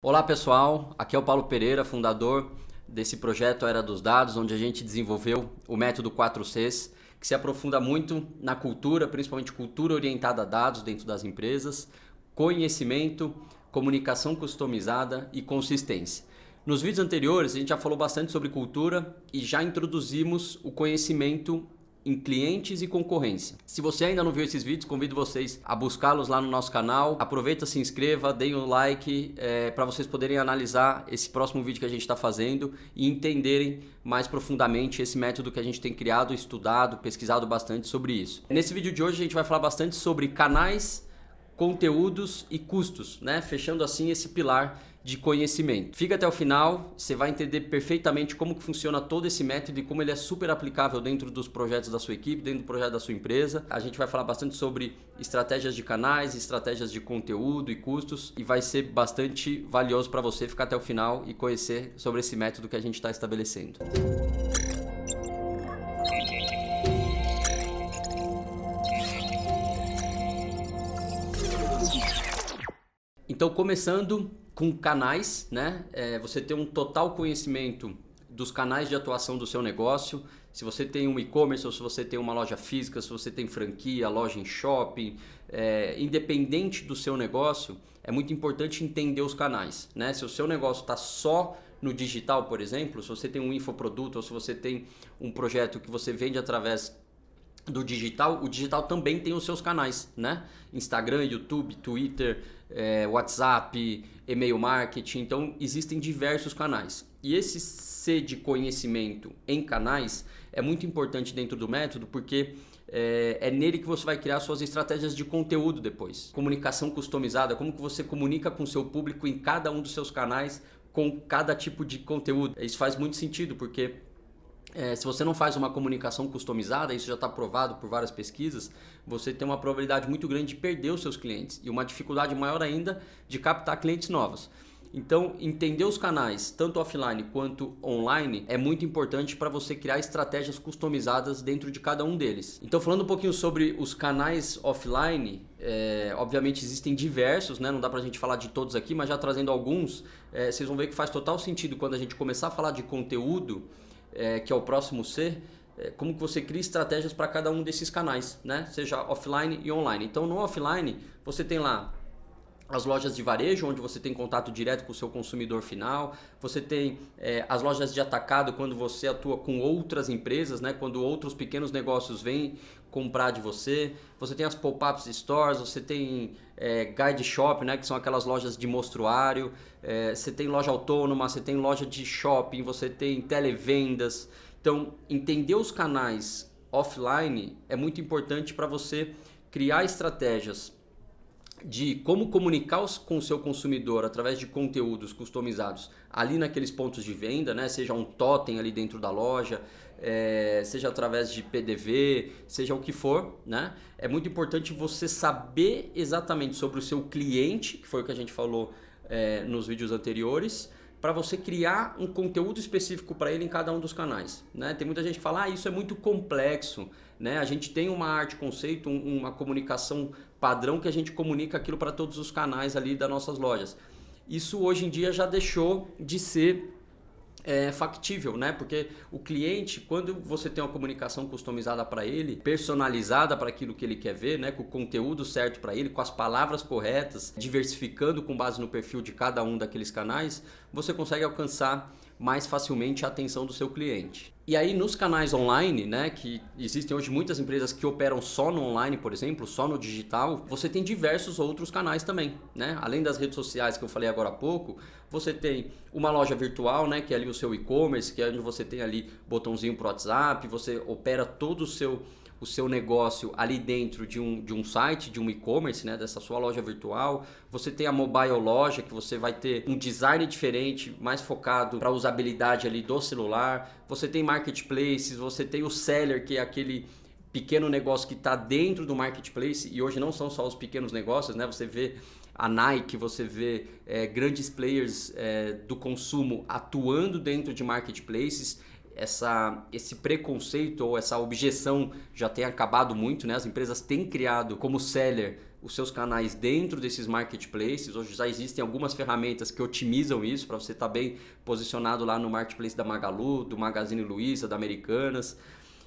Olá pessoal, aqui é o Paulo Pereira, fundador desse projeto Era dos Dados, onde a gente desenvolveu o método 4Cs, que se aprofunda muito na cultura, principalmente cultura orientada a dados dentro das empresas, conhecimento, comunicação customizada e consistência. Nos vídeos anteriores a gente já falou bastante sobre cultura e já introduzimos o conhecimento em clientes e concorrência. Se você ainda não viu esses vídeos, convido vocês a buscá-los lá no nosso canal. Aproveita, se inscreva, deem um like para vocês poderem analisar esse próximo vídeo que a gente está fazendo e entenderem mais profundamente esse método que a gente tem criado, estudado, pesquisado bastante sobre isso. Nesse vídeo de hoje a gente vai falar bastante sobre canais, conteúdos e custos, né? Fechando assim esse pilar de conhecimento. Fica até o final, você vai entender perfeitamente como que funciona todo esse método e como ele é super aplicável dentro dos projetos da sua equipe, dentro do projeto da sua empresa. A gente vai falar bastante sobre estratégias de canais, estratégias de conteúdo e custos e vai ser bastante valioso para você ficar até o final e conhecer sobre esse método que a gente está estabelecendo. Então, começando com canais, né? Você ter um total conhecimento dos canais de atuação do seu negócio. Se você tem um e-commerce ou se você tem uma loja física, se você tem franquia, loja em shopping, independente do seu negócio, é muito importante entender os canais, né? Se o seu negócio está só no digital, por exemplo, se você tem um infoproduto ou se você tem um projeto que você vende através do digital, o digital também tem os seus canais, né? Instagram, YouTube, Twitter, WhatsApp, e-mail marketing, então existem diversos canais. E esse C de conhecimento em canais é muito importante dentro do método porque é nele que você vai criar suas estratégias de conteúdo depois. Comunicação customizada, como que você comunica com o seu público em cada um dos seus canais com cada tipo de conteúdo. Isso faz muito sentido porque se você não faz uma comunicação customizada, isso já está provado por várias pesquisas, você tem uma probabilidade muito grande de perder os seus clientes e uma dificuldade maior ainda de captar clientes novos. Então, entender os canais, tanto offline quanto online, é muito importante para você criar estratégias customizadas dentro de cada um deles. Então, falando um pouquinho sobre os canais offline, obviamente existem diversos, né? Não dá para a gente falar de todos aqui, mas já trazendo alguns, vocês vão ver que faz total sentido quando a gente começar a falar de conteúdo, que é o próximo C, como que você cria estratégias para cada um desses canais, né? Seja offline e online. Então no offline você tem lá as lojas de varejo, onde você tem contato direto com o seu consumidor final. Você tem as lojas de atacado, quando você atua com outras empresas, né? Quando outros pequenos negócios vêm comprar de você. Você tem as pop-up stores, você tem guide shop, né? Que são aquelas lojas de mostruário. Você tem loja autônoma, você tem loja de shopping, você tem televendas. Então, entender os canais offline é muito importante para você criar estratégias de como comunicar com o seu consumidor através de conteúdos customizados ali naqueles pontos de venda, né? Seja um totem ali dentro da loja, seja através de PDV, seja o que for, né? É muito importante você saber exatamente sobre o seu cliente, que foi o que a gente falou nos vídeos anteriores, para você criar um conteúdo específico para ele em cada um dos canais, né? Tem muita gente que fala, isso é muito complexo, né? A gente tem uma arte conceito, uma comunicação padrão que a gente comunica aquilo para todos os canais ali das nossas lojas. Isso hoje em dia já deixou de ser factível, né? Porque o cliente, quando você tem uma comunicação customizada para ele, personalizada para aquilo que ele quer ver, né? Com o conteúdo certo para ele, com as palavras corretas, diversificando com base no perfil de cada um daqueles canais, você consegue alcançar mais facilmente a atenção do seu cliente. E aí nos canais online, né, que existem hoje muitas empresas que operam só no online, por exemplo, só no digital, você tem diversos outros canais também, né? Além das redes sociais que eu falei agora há pouco, você tem uma loja virtual, né, que é ali o seu e-commerce, que é onde você tem ali botãozinho pro WhatsApp, você opera todo o seu negócio ali dentro de um site, de um e-commerce, né, dessa sua loja virtual. Você tem a mobile loja, que você vai ter um design diferente, mais focado para a usabilidade ali do celular. Você tem marketplaces, você tem o seller, que é aquele pequeno negócio que está dentro do marketplace, e hoje não são só os pequenos negócios, né? Você vê a Nike, você vê grandes players do consumo atuando dentro de marketplaces, esse preconceito ou essa objeção já tem acabado muito, né? As empresas têm criado como seller os seus canais dentro desses marketplaces. Hoje já existem algumas ferramentas que otimizam isso para você estar bem posicionado lá no marketplace da Magalu, do Magazine Luiza, da Americanas.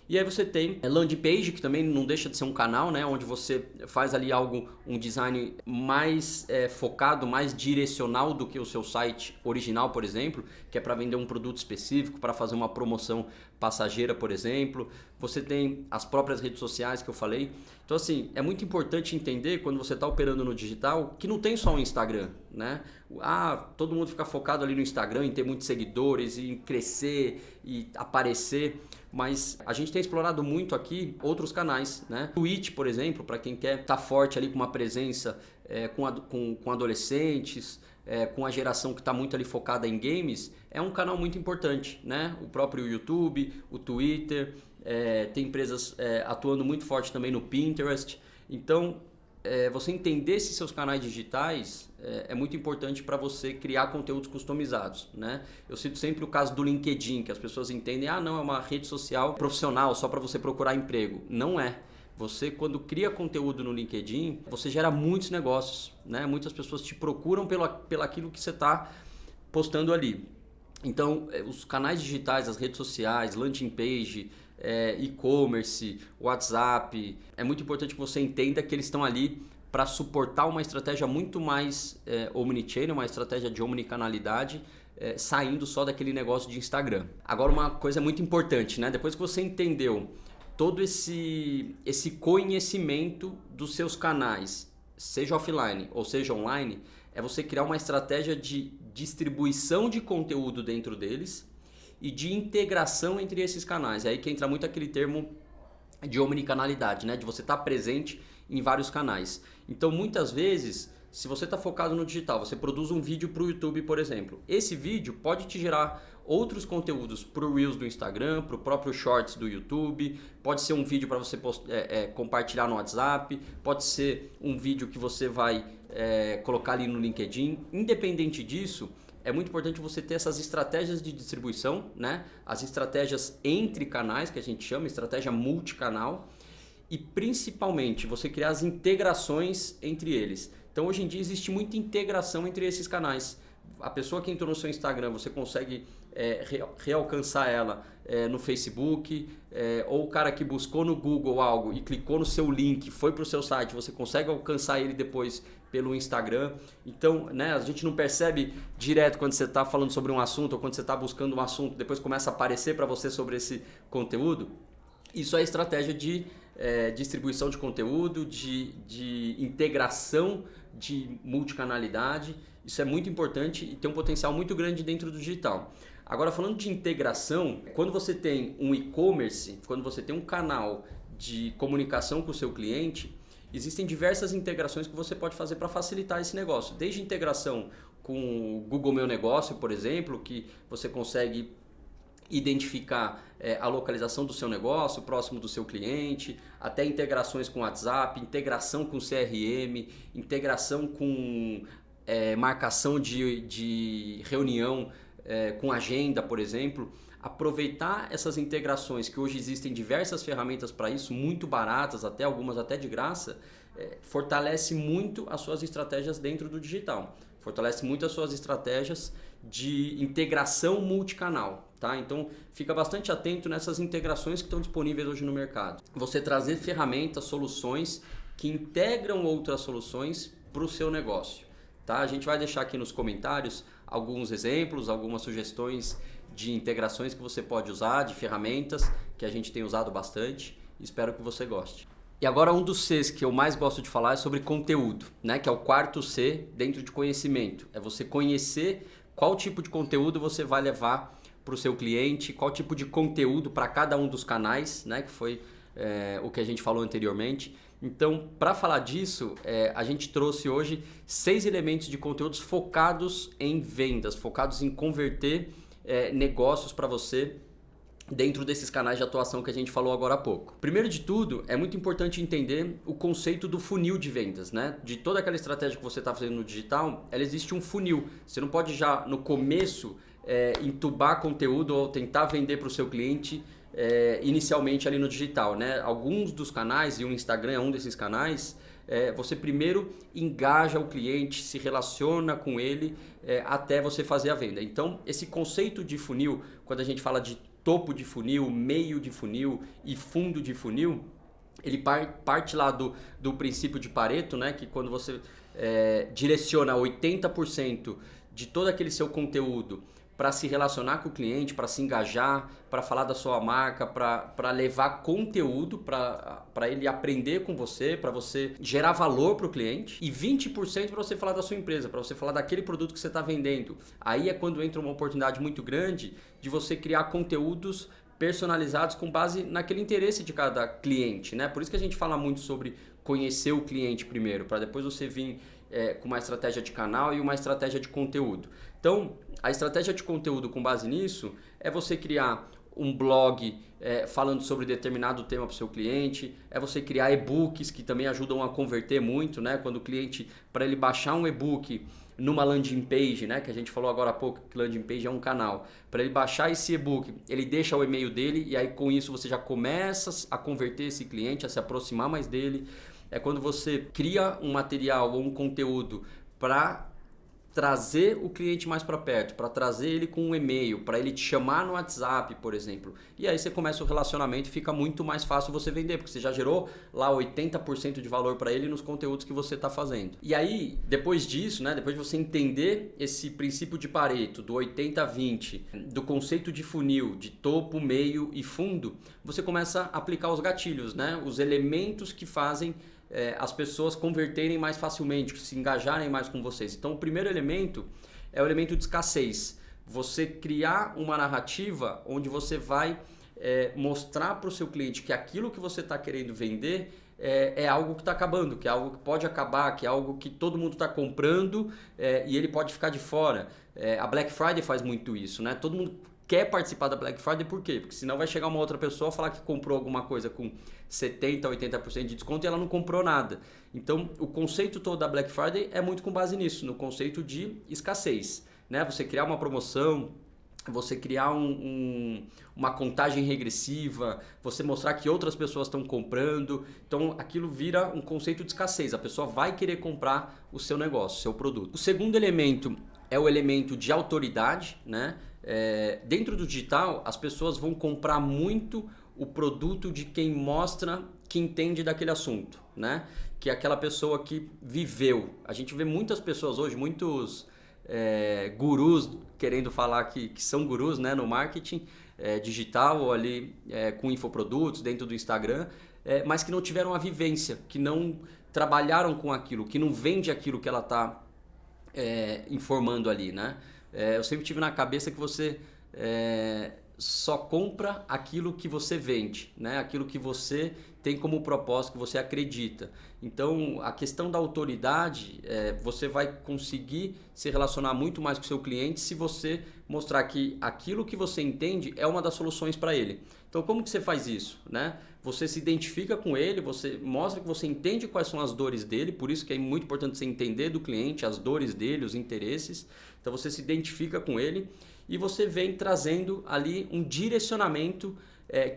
E aí você tem landing page, que também não deixa de ser um canal, né, onde você faz ali um design mais focado, mais direcional do que o seu site original, por exemplo, que é para vender um produto específico, para fazer uma promoção passageira, por exemplo. Você tem as próprias redes sociais que eu falei. Então, assim, é muito importante entender quando você está operando no digital que não tem só o Instagram, né? Todo mundo fica focado ali no Instagram em ter muitos seguidores, em crescer e aparecer. Mas a gente tem explorado muito aqui outros canais, né? Twitch, por exemplo, para quem quer estar forte ali com uma presença com adolescentes, com a geração que está muito ali focada em games, é um canal muito importante, né? O próprio YouTube, o Twitter, tem empresas atuando muito forte também no Pinterest. Então, você entender esses seus canais digitais é muito importante para você criar conteúdos customizados, né? Eu cito sempre o caso do LinkedIn, que as pessoas entendem, não, é uma rede social profissional só para você procurar emprego. Não é. Você, quando cria conteúdo no LinkedIn, você gera muitos negócios, né? Muitas pessoas te procuram pelo aquilo que você está postando ali. Então, os canais digitais, as redes sociais, landing page, e-commerce, WhatsApp, é muito importante que você entenda que eles estão ali para suportar uma estratégia muito mais omnichannel, uma estratégia de omnicanalidade, saindo só daquele negócio de Instagram. Agora, uma coisa muito importante, né? Depois que você entendeu todo esse conhecimento dos seus canais, seja offline ou seja online, é você criar uma estratégia de distribuição de conteúdo dentro deles e de integração entre esses canais. É aí que entra muito aquele termo de omnicanalidade, né? De você estar presente em vários canais. Então, muitas vezes, se você está focado no digital, você produz um vídeo para o YouTube, por exemplo. Esse vídeo pode te gerar outros conteúdos para o Reels do Instagram, para o próprio Shorts do YouTube, pode ser um vídeo para você compartilhar no WhatsApp, pode ser um vídeo que você vai colocar ali no LinkedIn. Independente disso, é muito importante você ter essas estratégias de distribuição, né? As estratégias entre canais, que a gente chama, estratégia multicanal, e principalmente você criar as integrações entre eles. Então, hoje em dia existe muita integração entre esses canais. A pessoa que entrou no seu Instagram, você consegue realcançar ela no Facebook, ou o cara que buscou no Google algo e clicou no seu link, foi para o seu site, você consegue alcançar ele depois pelo Instagram. Então, né, a gente não percebe direto quando você está falando sobre um assunto ou quando você está buscando um assunto, depois começa a aparecer para você sobre esse conteúdo. Isso é estratégia de distribuição de conteúdo, de integração, de multicanalidade. Isso é muito importante e tem um potencial muito grande dentro do digital. Agora, falando de integração, quando você tem um e-commerce, quando você tem um canal de comunicação com o seu cliente, existem diversas integrações que você pode fazer para facilitar esse negócio. Desde integração com o Google Meu Negócio, por exemplo, que você consegue identificar a localização do seu negócio, próximo do seu cliente, até integrações com WhatsApp, integração com CRM, integração com marcação de reunião com agenda, por exemplo. Aproveitar essas integrações, que hoje existem diversas ferramentas para isso, muito baratas, até algumas até de graça, fortalece muito as suas estratégias dentro do digital. Fortalece muito as suas estratégias de integração multicanal, tá? Então, fica bastante atento nessas integrações que estão disponíveis hoje no mercado. Você trazer ferramentas, soluções que integram outras soluções para o seu negócio, tá? A gente vai deixar aqui nos comentários alguns exemplos, algumas sugestões de integrações que você pode usar, de ferramentas que a gente tem usado bastante. Espero que você goste. E agora um dos Cs que eu mais gosto de falar é sobre conteúdo, né? Que é o quarto C dentro de conhecimento. É você conhecer qual tipo de conteúdo você vai levar para o seu cliente, qual tipo de conteúdo para cada um dos canais, né? Que foi o que a gente falou anteriormente. Então, para falar disso, a gente trouxe hoje 6 elementos de conteúdos focados em vendas, focados em converter negócios para você dentro desses canais de atuação que a gente falou agora há pouco. Primeiro de tudo, é muito importante entender o conceito do funil de vendas, né? De toda aquela estratégia que você está fazendo no digital, ela existe um funil. Você não pode já no começo entubar conteúdo ou tentar vender para o seu cliente inicialmente ali no digital, né? Alguns dos canais, e o Instagram é um desses canais, você primeiro engaja o cliente, se relaciona com ele até você fazer a venda. Então, esse conceito de funil, quando a gente fala de topo de funil, meio de funil e fundo de funil, ele parte lá do princípio de Pareto, né? Que quando você direciona 80% de todo aquele seu conteúdo para se relacionar com o cliente, para se engajar, para falar da sua marca, para levar conteúdo, para ele aprender com você, para você gerar valor para o cliente, e 20% para você falar da sua empresa, para você falar daquele produto que você está vendendo. Aí é quando entra uma oportunidade muito grande de você criar conteúdos personalizados com base naquele interesse de cada cliente, né? Por isso que a gente fala muito sobre conhecer o cliente primeiro, para depois você vir com uma estratégia de canal e uma estratégia de conteúdo. Então, a estratégia de conteúdo com base nisso é você criar um blog falando sobre determinado tema para o seu cliente, é você criar e-books que também ajudam a converter muito, né? Quando o cliente, para ele baixar um e-book numa landing page, né, que a gente falou agora há pouco que landing page é um canal, para ele baixar esse e-book, ele deixa o e-mail dele e aí com isso você já começa a converter esse cliente, a se aproximar mais dele. É quando você cria um material ou um conteúdo para trazer o cliente mais para perto, para trazer ele com um e-mail, para ele te chamar no WhatsApp, por exemplo. E aí você começa o relacionamento e fica muito mais fácil você vender, porque você já gerou lá 80% de valor para ele nos conteúdos que você está fazendo. E aí, depois disso, né, depois de você entender esse princípio de Pareto, do 80-20, do conceito de funil, de topo, meio e fundo, você começa a aplicar os gatilhos, né, os elementos que fazem as pessoas converterem mais facilmente, se engajarem mais com vocês. Então, o primeiro elemento é o elemento de escassez. Você criar uma narrativa onde você vai mostrar para o seu cliente que aquilo que você está querendo vender é algo que está acabando, que é algo que pode acabar, que é algo que todo mundo está comprando e ele pode ficar de fora. A Black Friday faz muito isso, né? Todo mundo quer participar da Black Friday, por quê? Porque senão vai chegar uma outra pessoa falar que comprou alguma coisa com 70%, 80% de desconto e ela não comprou nada. Então, o conceito todo da Black Friday é muito com base nisso, no conceito de escassez, né? Você criar uma promoção, você criar uma contagem regressiva, você mostrar que outras pessoas estão comprando. Então, aquilo vira um conceito de escassez. A pessoa vai querer comprar o seu negócio, o seu produto. O segundo elemento é o elemento de autoridade, né? Dentro do digital, as pessoas vão comprar muito o produto de quem mostra que entende daquele assunto, né? Que é aquela pessoa que viveu. A gente vê muitas pessoas hoje, muitos gurus querendo falar que são gurus, né, no marketing digital ou ali com infoprodutos dentro do Instagram, mas que não tiveram a vivência, que não trabalharam com aquilo, que não vende aquilo que ela está informando ali, né? Eu sempre tive na cabeça que você só compra aquilo que você vende, né? Aquilo que você tem como propósito, que você acredita. Então, a questão da autoridade, você vai conseguir se relacionar muito mais com o seu cliente se você mostrar que aquilo que você entende é uma das soluções para ele. Então, como que você faz isso, né? Você se identifica com ele, você mostra que você entende quais são as dores dele, por isso que é muito importante você entender do cliente, as dores dele, os interesses. Então, você se identifica com ele e você vem trazendo ali um direcionamento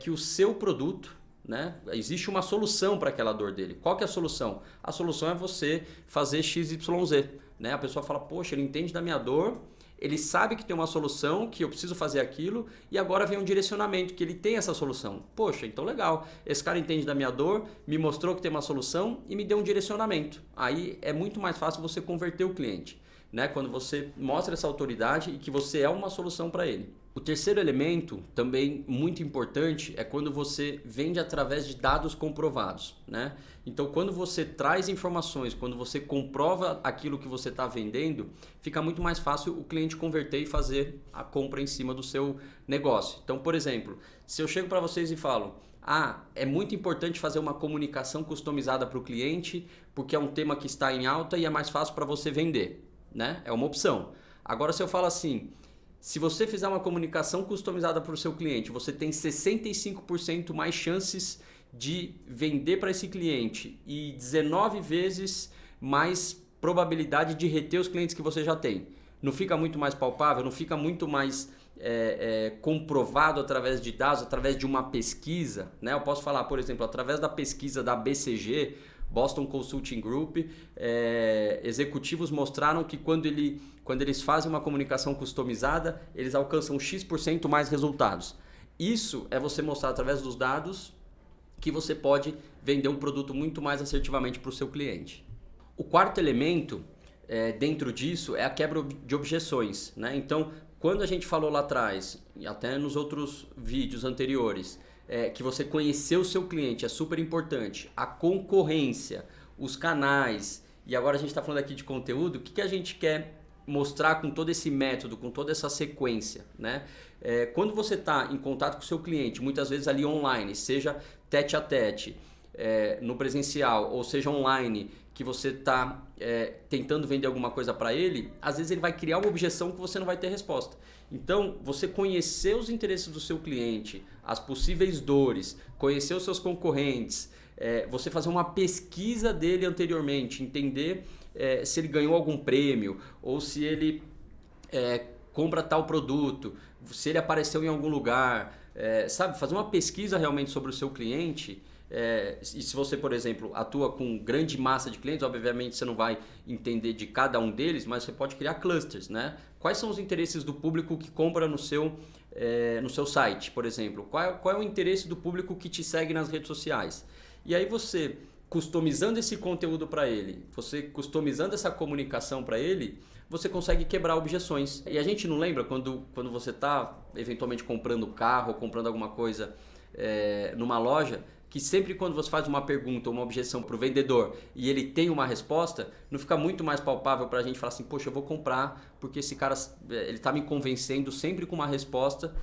que o seu produto, né? Existe uma solução para aquela dor dele. Qual que é a solução? A solução é você fazer XYZ, né? A pessoa fala, poxa, ele entende da minha dor, ele sabe que tem uma solução, que eu preciso fazer aquilo, e agora vem um direcionamento, que ele tem essa solução. Poxa, então legal, esse cara entende da minha dor, me mostrou que tem uma solução e me deu um direcionamento. Aí é muito mais fácil você converter o cliente, né? Quando você mostra essa autoridade e que você é uma solução para ele. O terceiro elemento, também muito importante, é quando você vende através de dados comprovados, né? Então, quando você traz informações, quando você comprova aquilo que você está vendendo, fica muito mais fácil o cliente converter e fazer a compra em cima do seu negócio. Então, por exemplo, se eu chego para vocês e falo, é muito importante fazer uma comunicação customizada para o cliente, porque é um tema que está em alta e é mais fácil para você vender, né? É uma opção. Agora, se eu falo assim, se você fizer uma comunicação customizada para o seu cliente, você tem 65% mais chances de vender para esse cliente e 19 vezes mais probabilidade de reter os clientes que você já tem. não fica muito mais palpável, não fica muito mais comprovado através de dados, através de uma pesquisa, né? Eu posso falar, por exemplo, através da pesquisa da BCG, Boston Consulting Group, executivos mostraram que quando eles fazem uma comunicação customizada, eles alcançam X% mais resultados. Isso é você mostrar através dos dados que você pode vender um produto muito mais assertivamente para o seu cliente. O quarto elemento dentro disso é a quebra de objeções, né? Então, quando a gente falou lá atrás, e até nos outros vídeos anteriores, que você conhecer o seu cliente é super importante, a concorrência, os canais, e agora a gente está falando aqui de conteúdo, o que a gente quer mostrar com todo esse método, com toda essa sequência, né? Quando você está em contato com o seu cliente, muitas vezes ali online, seja tete a tete, no presencial, ou seja online, que você está tentando vender alguma coisa para ele, às vezes ele vai criar uma objeção que você não vai ter resposta. Então, você conhecer os interesses do seu cliente, as possíveis dores, conhecer os seus concorrentes, você fazer uma pesquisa dele anteriormente, entender se ele ganhou algum prêmio ou se ele compra tal produto, se ele apareceu em algum lugar, sabe? Fazer uma pesquisa realmente sobre o seu cliente. E se você, por exemplo, atua com grande massa de clientes, obviamente você não vai entender de cada um deles, mas você pode criar clusters, né? Quais são os interesses do público que compra no seu site, por exemplo? Qual é o interesse do público que te segue nas redes sociais? E aí você, customizando esse conteúdo para ele, você customizando essa comunicação para ele, você consegue quebrar objeções. E a gente não lembra quando você está eventualmente comprando carro ou comprando alguma coisa numa loja, que sempre quando você faz uma pergunta ou uma objeção para o vendedor e ele tem uma resposta, não fica muito mais palpável para a gente falar assim, poxa, eu vou comprar porque esse cara ele está me convencendo sempre com uma resposta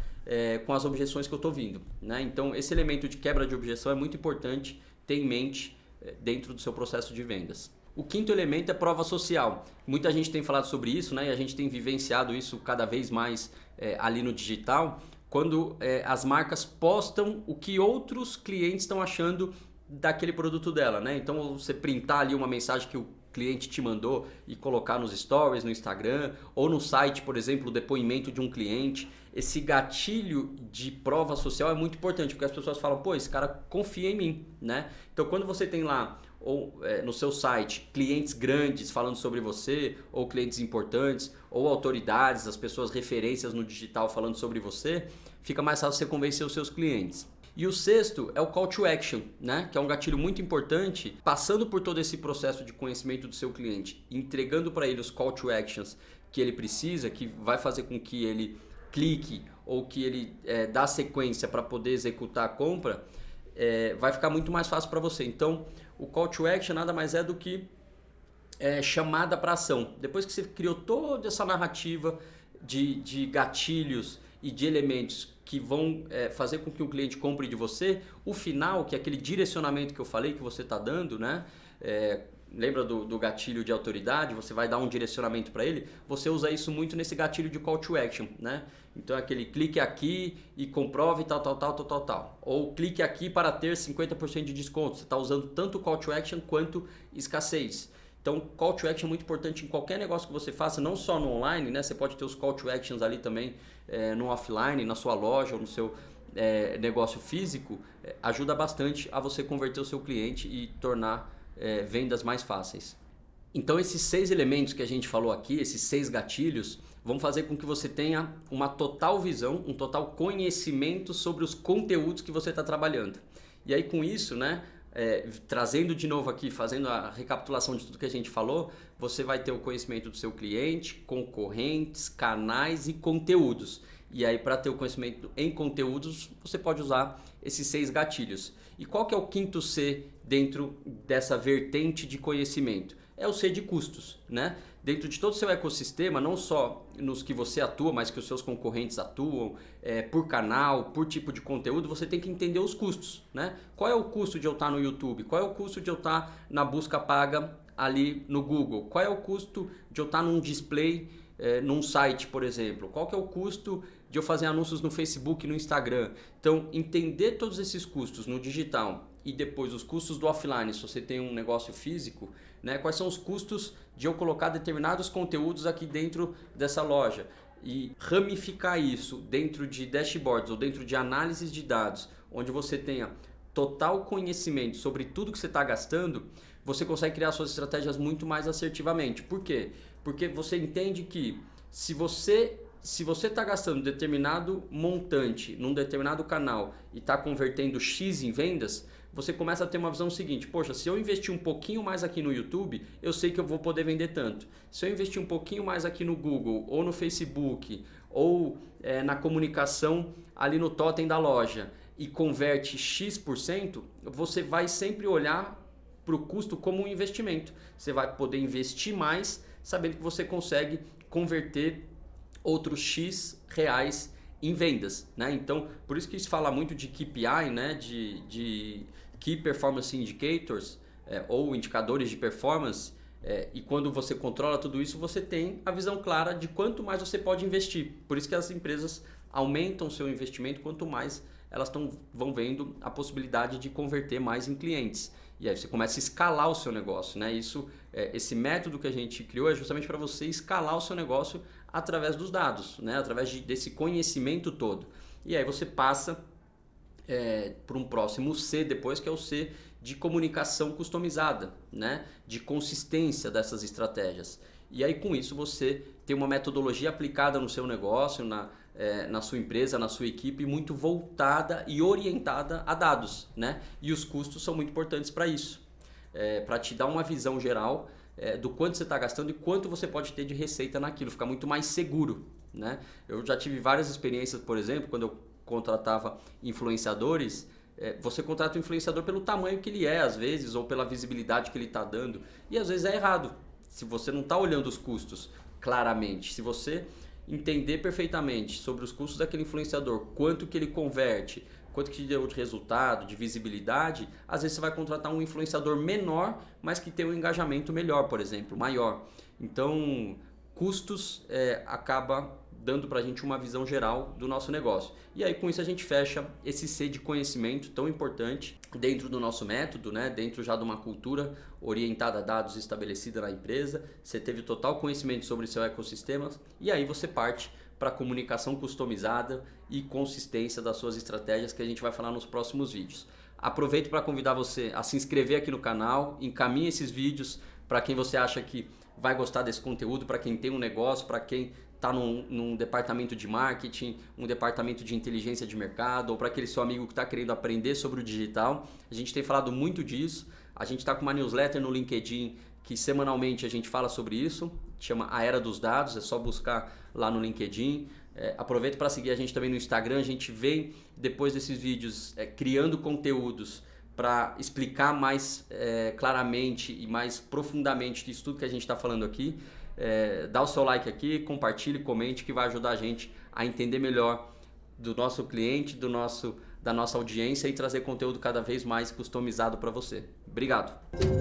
com as objeções que eu estou vindo, né? Então esse elemento de quebra de objeção é muito importante ter em mente dentro do seu processo de vendas. O quinto elemento é prova social. Muita gente tem falado sobre isso, né? E a gente tem vivenciado isso cada vez mais ali no digital, quando as marcas postam o que outros clientes estão achando daquele produto dela, né? Então você printar ali uma mensagem que o cliente te mandou e colocar nos stories, no Instagram, ou no site, por exemplo, o depoimento de um cliente. Esse gatilho de prova social é muito importante, porque as pessoas falam, pô, esse cara confia em mim, né? Então quando você tem lá ou no seu site clientes grandes falando sobre você, ou clientes importantes, ou autoridades, as pessoas referências no digital falando sobre você, fica mais fácil você convencer os seus clientes. E o sexto é o call to action, né? Que é um gatilho muito importante, passando por todo esse processo de conhecimento do seu cliente, entregando para ele os call to actions que ele precisa, que vai fazer com que ele clique ou que ele dá sequência para poder executar a compra, vai ficar muito mais fácil para você. Então, o call to action nada mais é do que chamada para ação. Depois que você criou toda essa narrativa de gatilhos e de elementos que vão fazer com que o cliente compre de você, o final, que é aquele direcionamento que eu falei que você está dando, né? Lembra do gatilho de autoridade? Você vai dar um direcionamento para ele. Você usa isso muito nesse gatilho de call to action, né? Então é aquele clique aqui e comprove tal. Ou clique aqui para ter 50% de desconto. Você está usando tanto call to action quanto escassez. Então call to action é muito importante em qualquer negócio que você faça, não só no online, né? Você pode ter os call to actions ali também no offline, na sua loja ou no seu negócio físico. Ajuda bastante a você converter o seu cliente e tornar vendas mais fáceis. Então esses 6 elementos que a gente falou aqui, esses 6 gatilhos, vão fazer com que você tenha uma total visão, um total conhecimento sobre os conteúdos que você está trabalhando. E aí com isso, né, trazendo de novo aqui, fazendo a recapitulação de tudo que a gente falou, você vai ter o conhecimento do seu cliente, concorrentes, canais e conteúdos. E aí para ter o conhecimento em conteúdos, você pode usar esses 6 gatilhos. E qual que é o quinto C dentro dessa vertente de conhecimento? É o C de custos, né? Dentro de todo o seu ecossistema, não só nos que você atua, mas que os seus concorrentes atuam, por canal, por tipo de conteúdo, você tem que entender os custos, né? Qual é o custo de eu estar no YouTube? Qual é o custo de eu estar na busca paga ali no Google? Qual é o custo de eu estar num display num site, por exemplo? Qual que é o custo de eu fazer anúncios no Facebook e no Instagram? Então, entender todos esses custos no digital, e depois os custos do offline, se você tem um negócio físico, né? Quais são os custos de eu colocar determinados conteúdos aqui dentro dessa loja e ramificar isso dentro de dashboards ou dentro de análises de dados, onde você tenha total conhecimento sobre tudo que você está gastando, você consegue criar suas estratégias muito mais assertivamente. Por quê? Porque você entende que se você está gastando determinado montante num determinado canal e está convertendo X em vendas, você começa a ter uma visão seguinte: poxa, se eu investir um pouquinho mais aqui no YouTube, eu sei que eu vou poder vender tanto. Se eu investir um pouquinho mais aqui no Google, ou no Facebook, ou na comunicação ali no totem da loja, e converte X%, você vai sempre olhar para o custo como um investimento. Você vai poder investir mais, sabendo que você consegue converter outros X reais em vendas, né? Então, por isso que se fala muito de KPI, né? de Key Performance Indicators, ou indicadores de performance, e quando você controla tudo isso, você tem a visão clara de quanto mais você pode investir. Por isso que as empresas aumentam seu investimento quanto mais elas vão vendo a possibilidade de converter mais em clientes. E aí você começa a escalar o seu negócio, né? Esse método que a gente criou é justamente para você escalar o seu negócio através dos dados, né? Através desse conhecimento todo. E aí você passa para um próximo C depois, que é o C de comunicação customizada, né? De consistência dessas estratégias. E aí com isso você tem uma metodologia aplicada no seu negócio, na sua empresa, na sua equipe, muito voltada e orientada a dados, né? E os custos são muito importantes para isso, para te dar uma visão geral do quanto você está gastando e quanto você pode ter de receita naquilo, ficar muito mais seguro, né? Eu já tive várias experiências, por exemplo, quando eu contratava influenciadores. Você contrata o influenciador pelo tamanho que ele às vezes, ou pela visibilidade que ele está dando, e às vezes é errado, se você não está olhando os custos claramente. Se você entender perfeitamente sobre os custos daquele influenciador, quanto que ele converte, quanto que deu de resultado, de visibilidade, às vezes você vai contratar um influenciador menor, mas que tem um engajamento melhor, por exemplo, maior. Então, custos acaba dando para a gente uma visão geral do nosso negócio. E aí com isso a gente fecha esse C de conhecimento tão importante dentro do nosso método, né? Dentro já de uma cultura orientada a dados estabelecida na empresa. Você teve total conhecimento sobre seu ecossistema e aí você parte para a comunicação customizada e consistência das suas estratégias, que a gente vai falar nos próximos vídeos. Aproveito para convidar você a se inscrever aqui no canal, encaminhe esses vídeos para quem você acha que vai gostar desse conteúdo, para quem tem um negócio, para quem está num departamento de marketing, um departamento de inteligência de mercado, ou para aquele seu amigo que está querendo aprender sobre o digital. A gente tem falado muito disso. A gente está com uma newsletter no LinkedIn que semanalmente a gente fala sobre isso, chama A Era dos Dados, é só buscar lá no LinkedIn. Aproveita para seguir a gente também no Instagram. A gente vem, depois desses vídeos, criando conteúdos para explicar mais claramente e mais profundamente isso tudo que a gente está falando aqui. Dá o seu like aqui, compartilhe, comente, que vai ajudar a gente a entender melhor do nosso cliente, da nossa audiência, e trazer conteúdo cada vez mais customizado para você. Obrigado!